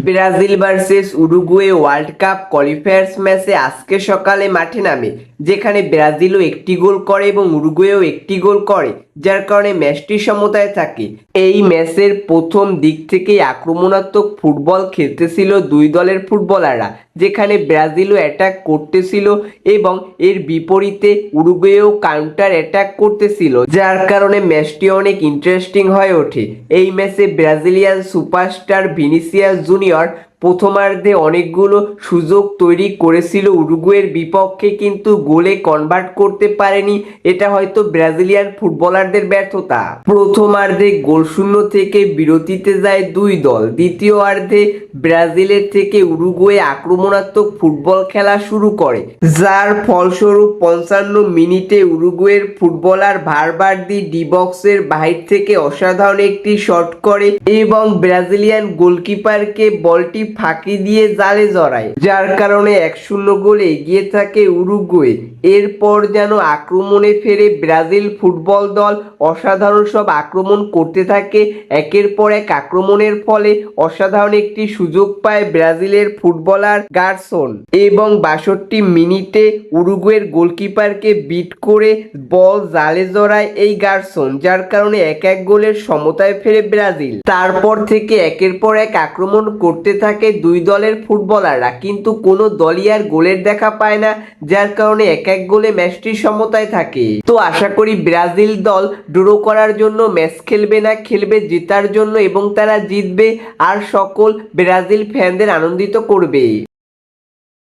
Brazil versus Uruguay world cup qualifiers ম্যাচে আজকে সকালে মাঠে নামে, যেখানে ব্রাজিলও একটি গোল করে এবং উরুগুয়েও একটি গোল করে, যার কারণে ম্যাচটি সমতায় থাকে। এই ম্যাচের প্রথম দিক থেকেই আক্রমণাত্মক ফুটবল খেলতেছিল দুই দলের ফুটবলাররা, যেখানে ব্রাজিলও অ্যাটাক করতেছিল এবং এর বিপরীতে উরুগুয়েও কাউন্টার অ্যাটাক করতেছিল, যার কারণে ম্যাচটি অনেক ইন্টারেস্টিং হয়ে ওঠে। এই ম্যাচে ব্রাজিলিয়ান সুপারস্টার ভিনিসিয়াস জুনিয়র প্রথমার্ধে অনেকগুলো সুযোগ তৈরি করেছিল উরুগুয়ের বিপক্ষে, কিন্তু গোলে কনভার্ট করতে পারেনি। এটা হয়তো ব্রাজিলিয়ান ফুটবলারদের ব্যর্থতা। প্রথমার্ধে গোলশূন্য থেকে বিরতিতে যায় দুই দল। দ্বিতীয়ার্ধে ব্রাজিলের থেকে উরুগুয়ে আক্রমণাত্মক ফুটবল খেলা শুরু করে, যার ফলস্বরূপ 55 মিনিটে উরুগুয়ের ফুটবলার ভালভার্দে ডি বক্সের বাহির থেকে অসাধারণ একটি শট করে এবং ব্রাজিলিয়ান গোলকিপারকে বলটি ফাঁকি দিয়ে জালে জড়ায়, যার কারণে 1-0 গোলে এগিয়ে থাকে উরুগুয়ে। এরপর যেন আক্রমণে ফেরে ব্রাজিল ফুটবল দল, অসাধারণ সব আক্রমণ করতে থাকে। একের পর এক আক্রমণের ফলে অসাধারণ একটি সুযোগ পায় ব্রাজিলের ফুটবলার গারসন এবং 62 মিনিটে উরুগুয়ের গোলকিপারকে বিট করে বল জালে জড়ায় এই গারসন, যার কারণে 1-1 গোলের সমতায় ফেরে ব্রাজিল। তারপর থেকে একের পর এক আক্রমণ করতে থাকে দুই দলের ফুটবলাররা, কিন্তু কোনো দলই আর গোলের দেখা পায় না, যার কারণে 1-1 গোলে ম্যাচটি সমতায় থাকে। তো আশা করি ব্রাজিল দল ড্র করার জন্য ম্যাচ খেলবে না, খেলবে জেতার জন্য এবং তারা জিতবে আর সকল ব্রাজিল ফ্যানদের আনন্দিত করবে।